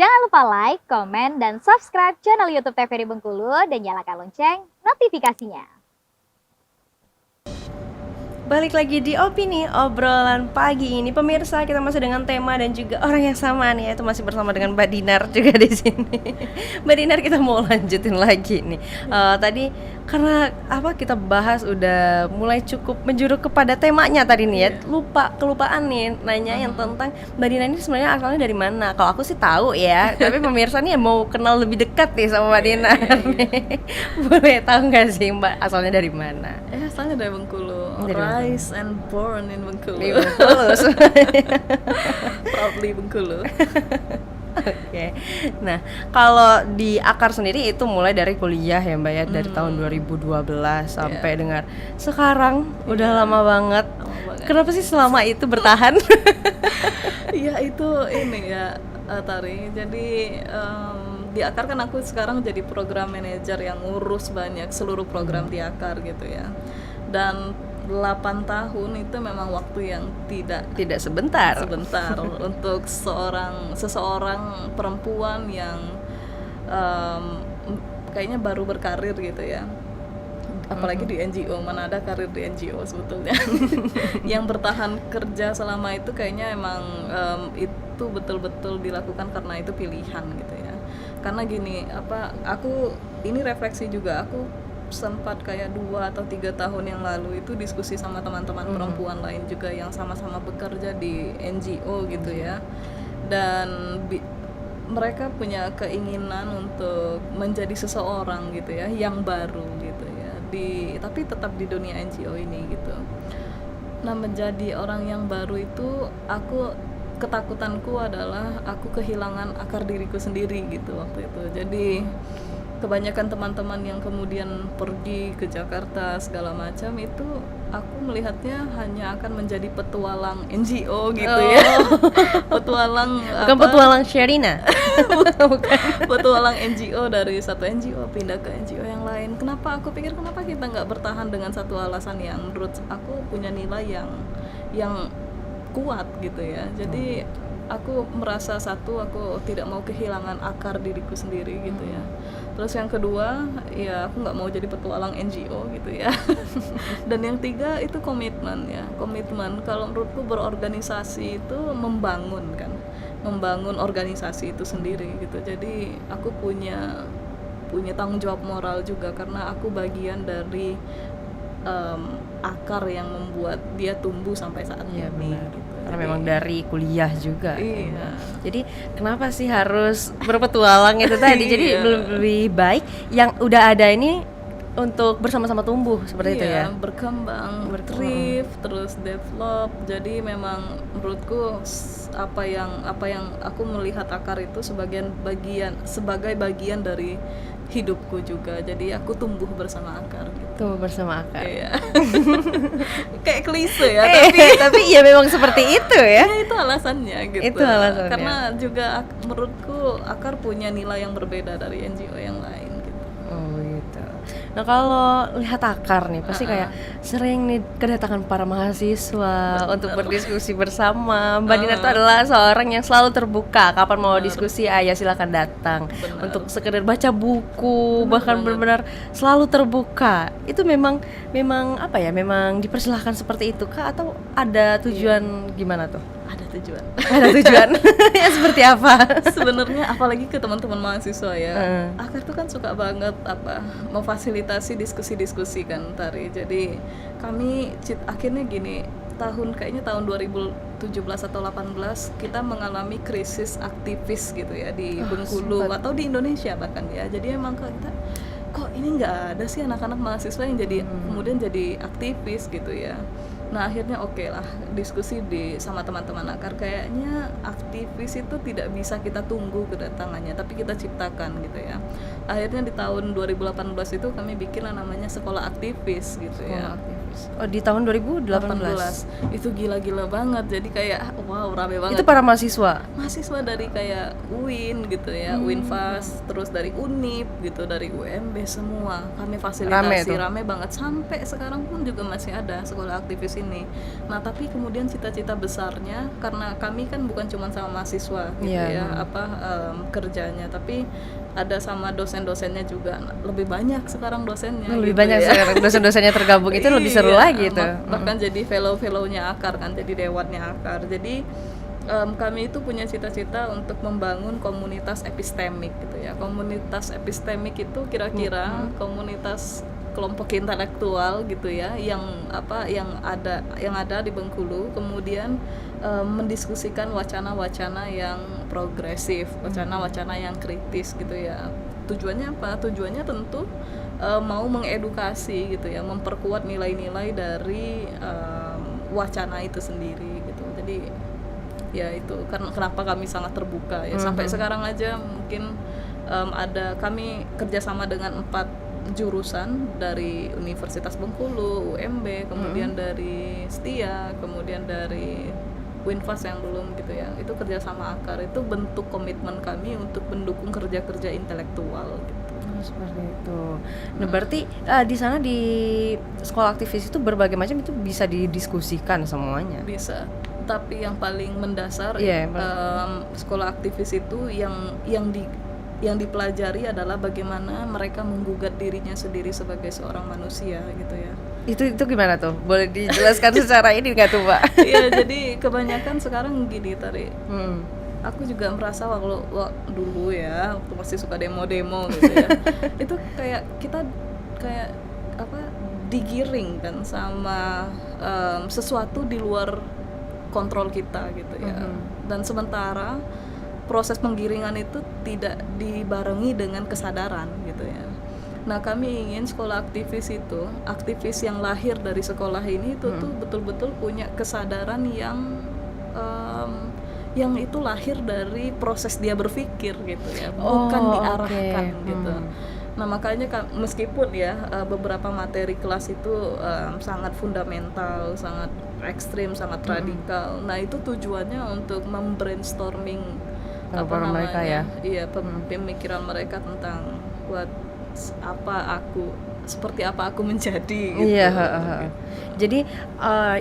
Jangan lupa like, komen, dan subscribe channel YouTube TVRI Bengkulu dan nyalakan lonceng notifikasinya. Balik lagi di Opini Obrolan Pagi ini, pemirsa, kita masih dengan tema dan juga orang yang sama nih, yaitu masih bersama dengan Mbak Dinar juga di sini. Mbak Dinar, kita mau lanjutin lagi nih. Tadi karena kita bahas udah mulai cukup menjuruk kepada temanya tadi nih ya. Kelupaan nih nanya yang tentang Mbak Dinar ini sebenarnya asalnya dari mana. Kalau aku sih tahu ya, tapi pemirsa nih mau kenal lebih dekat nih sama Mbak Dinar. Boleh tahu nggak sih Mbak asalnya dari mana? Asalnya dari Bengkulu. Rise and born in Bengkulu. Proudly Bengkulu. Oke. Nah, kalau di Akar sendiri itu mulai dari kuliah ya Mbak ya, dari tahun 2012 sampai dengan sekarang, udah lama banget. Kenapa sih selama itu bertahan? Ya itu ini ya, Tari. Jadi di Akar kan aku sekarang jadi program manager yang ngurus banyak seluruh program di Akar gitu ya. Dan 8 tahun itu memang waktu yang tidak sebentar untuk seseorang perempuan yang kayaknya baru berkarir gitu ya, apalagi di NGO. Mana ada karir di NGO sebetulnya. Yang bertahan kerja selama itu kayaknya emang itu betul-betul dilakukan karena itu pilihan gitu ya. Karena gini, aku ini refleksi juga, aku sempat kayak 2 atau 3 tahun yang lalu itu diskusi sama teman-teman perempuan lain juga yang sama-sama bekerja di NGO gitu ya, dan mereka punya keinginan untuk menjadi seseorang gitu ya yang baru gitu ya, tapi tetap di dunia NGO ini gitu. Nah, menjadi orang yang baru itu ketakutanku adalah aku kehilangan akar diriku sendiri gitu waktu itu. Jadi kebanyakan teman-teman yang kemudian pergi ke Jakarta segala macam itu aku melihatnya hanya akan menjadi petualang NGO gitu ya. Petualang Bukan petualang Sherina. bukan. Petualang NGO, dari satu NGO pindah ke NGO yang lain. Kenapa kita nggak bertahan dengan satu alasan yang menurut aku punya nilai yang kuat gitu ya. Jadi aku merasa aku tidak mau kehilangan akar diriku sendiri gitu ya. Terus yang kedua, ya aku nggak mau jadi petualang NGO gitu ya. Dan yang tiga itu komitmen ya. Komitmen, kalau menurutku berorganisasi itu membangun organisasi itu sendiri gitu. Jadi aku punya tanggung jawab moral juga karena aku bagian dari akar yang membuat dia tumbuh sampai saat ini. Gitu. Karena memang dari kuliah juga. Iya. Jadi kenapa sih harus berpetualang itu tadi? Jadi lebih baik yang udah ada ini untuk bersama-sama tumbuh seperti itu ya. Berkembang, thrift, terus develop. Jadi memang menurutku apa yang aku melihat akar itu sebagai bagian dari hidupku juga. Jadi aku tumbuh bersama akar gitu. Tumbuh bersama akar. Iya. Kayak klise ya, tapi ya memang seperti itu ya. Ya itu alasannya gitu. Itu alasannya. Karena juga menurutku akar punya nilai yang berbeda dari NGO yang lain gitu. Oh gitu. Nah, kalau lihat akar nih pasti kayak sering nih kedatangan para mahasiswa untuk berdiskusi bersama. Mbak Dina itu adalah seorang yang selalu terbuka. Kapan mau diskusi, ya silakan datang. Untuk sekedar baca buku, bahkan benar-benar selalu terbuka. Itu memang memang dipersilahkan seperti itu kah, atau ada tujuan gimana tuh? Ada tujuan. Ada tujuan. Ya seperti apa? Sebenarnya apalagi ke teman-teman mahasiswa ya. Akar tuh kan suka banget memfasilitasi diskusi-diskusi kan, Tari. Jadi kami akhirnya gini, kayaknya tahun 2017 atau 18 kita mengalami krisis aktivis gitu ya di Bengkulu atau di Indonesia bahkan ya. Jadi emang kita kok ini nggak ada sih anak-anak mahasiswa yang kemudian jadi aktivis gitu ya. Nah, akhirnya oke lah diskusi sama teman-teman akar, kayaknya aktivis itu tidak bisa kita tunggu kedatangannya, tapi kita ciptakan gitu ya. Akhirnya di tahun 2018 itu kami bikin namanya sekolah aktivis gitu ya. Oh, di tahun 2018. Itu gila-gila banget, jadi kayak wow rame banget. Itu para mahasiswa. Mahasiswa dari kayak UIN gitu ya, UINFAS, terus dari UNIP gitu, dari UMB, semua kami fasilitasi, rame banget, sampai sekarang pun juga masih ada sekolah aktivis ini. Nah tapi kemudian cita-cita besarnya, karena kami kan bukan cuma sama mahasiswa gitu kerjanya, tapi ada sama dosen-dosennya juga. Lebih banyak sekarang dosennya, Lebih gitu banyak ya. sekarang dosen-dosennya tergabung, itu lebih seru lagi itu. Bahkan jadi fellow-fellownya AKAR kan, jadi dewannya AKAR. Jadi kami itu punya cita-cita untuk membangun komunitas epistemik gitu ya. Komunitas epistemik itu kira-kira komunitas kelompok intelektual gitu ya, yang ada di Bengkulu, kemudian mendiskusikan wacana-wacana yang progresif, wacana-wacana yang kritis gitu ya. Tujuannya apa? Tujuannya tentu mau mengedukasi gitu ya, memperkuat nilai-nilai dari wacana itu sendiri gitu. Jadi ya itu karena kenapa kami sangat terbuka ya. Sampai sekarang aja mungkin kami kerjasama dengan 4 jurusan dari Universitas Bengkulu, UMB, kemudian dari STIA, kemudian dari UINFAS yang belum gitu ya. Itu kerjasama AKAR, itu bentuk komitmen kami untuk mendukung kerja-kerja intelektual gitu. Seperti itu. Nah, berarti di sana di sekolah aktivis itu berbagai macam itu bisa didiskusikan semuanya. Bisa. Tapi yang paling mendasar sekolah aktivis itu yang dipelajari adalah bagaimana mereka menggugat dirinya sendiri sebagai seorang manusia gitu ya. Itu gimana tuh? Boleh dijelaskan secara ini nggak tuh, Pak? Iya, jadi kebanyakan sekarang gini Tari. Aku juga merasa waktu dulu ya, waktu masih suka demo-demo gitu ya. Itu kayak kita kayak digiring kan sama sesuatu di luar kontrol kita gitu ya. Dan sementara proses penggiringan itu tidak dibarengi dengan kesadaran gitu ya. Nah, kami ingin sekolah aktivis itu, aktivis yang lahir dari sekolah ini itu tuh betul-betul punya kesadaran yang itu lahir dari proses dia berpikir gitu ya, bukan diarahkan gitu. Nah, makanya meskipun ya beberapa materi kelas itu sangat fundamental, sangat ekstrim, sangat radikal. Nah, itu tujuannya untuk membrainstorming mereka ya. Iya, pemikiran mereka tentang seperti apa aku menjadi gitu. Iya, jadi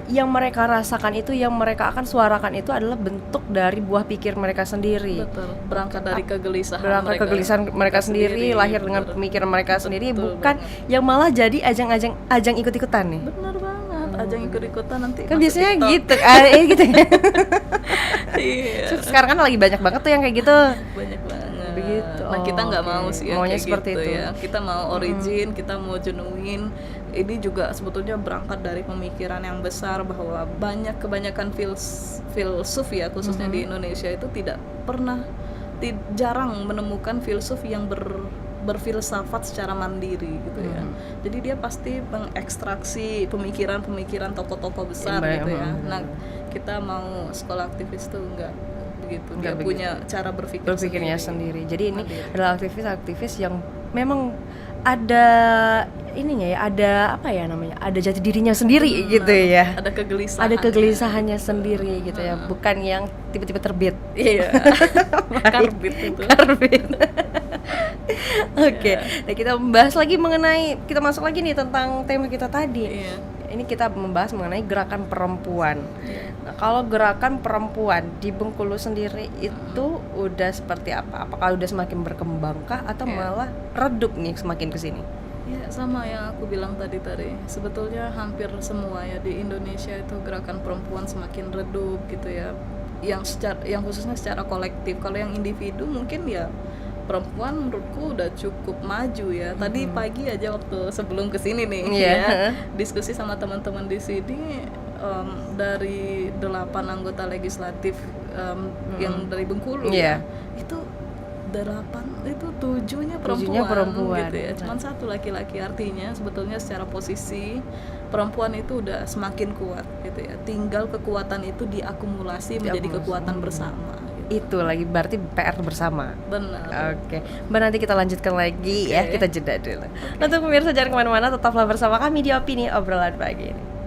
yang mereka rasakan itu, yang mereka akan suarakan itu adalah bentuk dari buah pikir mereka sendiri. Betul. Berangkat dari kegelisahan mereka sendiri, lahir dengan pemikiran mereka sendiri, bukan yang malah jadi ajang ikut-ikutan nih. Benar banget, ajang ikut-ikutan nanti. Kan biasanya TikTok. Gitu, gitu ya. Iya. Sekarang kan lagi banyak banget tuh yang kayak gitu. Banyak banget. Begitu. Nah, kita nggak mau sih maunya kayak seperti gitu itu ya. Kita mau origin, kita mau genuine. Ini juga sebetulnya berangkat dari pemikiran yang besar bahwa kebanyakan filsuf ya, khususnya di Indonesia itu jarang menemukan filsuf yang berfilsafat secara mandiri gitu ya. Jadi dia pasti mengekstraksi pemikiran-pemikiran tokoh-tokoh besar gitu ya. Nah, kita mau sekolah aktivis tuh enggak begitu. Dia punya cara berpikirnya sendiri. Jadi ini adalah aktivis-aktivis yang memang ada ininya ya, ada ada jati dirinya sendiri gitu ya. Ada kegelisahannya sendiri gitu ya, bukan yang tiba-tiba terbit. Iya. Karbit itu. Oke. Nah, kita masuk lagi nih tentang tema kita tadi. Iya. Ini kita membahas mengenai gerakan perempuan. Nah, kalau gerakan perempuan di Bengkulu sendiri itu udah seperti apa? Apakah udah semakin berkembangkah atau malah redup nih semakin kesini? Ya, sama yang aku bilang tadi. Sebetulnya hampir semua ya di Indonesia itu gerakan perempuan semakin redup gitu ya. Yang khususnya secara kolektif. Kalau yang individu mungkin ya perempuan menurutku udah cukup maju ya. Tadi pagi aja waktu sebelum kesini nih diskusi sama teman-teman di sini, dari 8 anggota legislatif yang dari Bengkulu ya, itu 8 itu 7-nya perempuan gitu ya. Cuman 1 laki-laki, artinya sebetulnya secara posisi perempuan itu udah semakin kuat gitu ya. Tinggal kekuatan itu diakumulasi menjadi kekuatan bersama gitu. Itu lagi berarti PR bersama. Benar. Oke, Mbak, nanti kita lanjutkan lagi ya, Oke. kita jeda dulu. Untuk pemirsa jangan kemana-mana, tetaplah bersama kami di Opini Obrolan Pagi ini.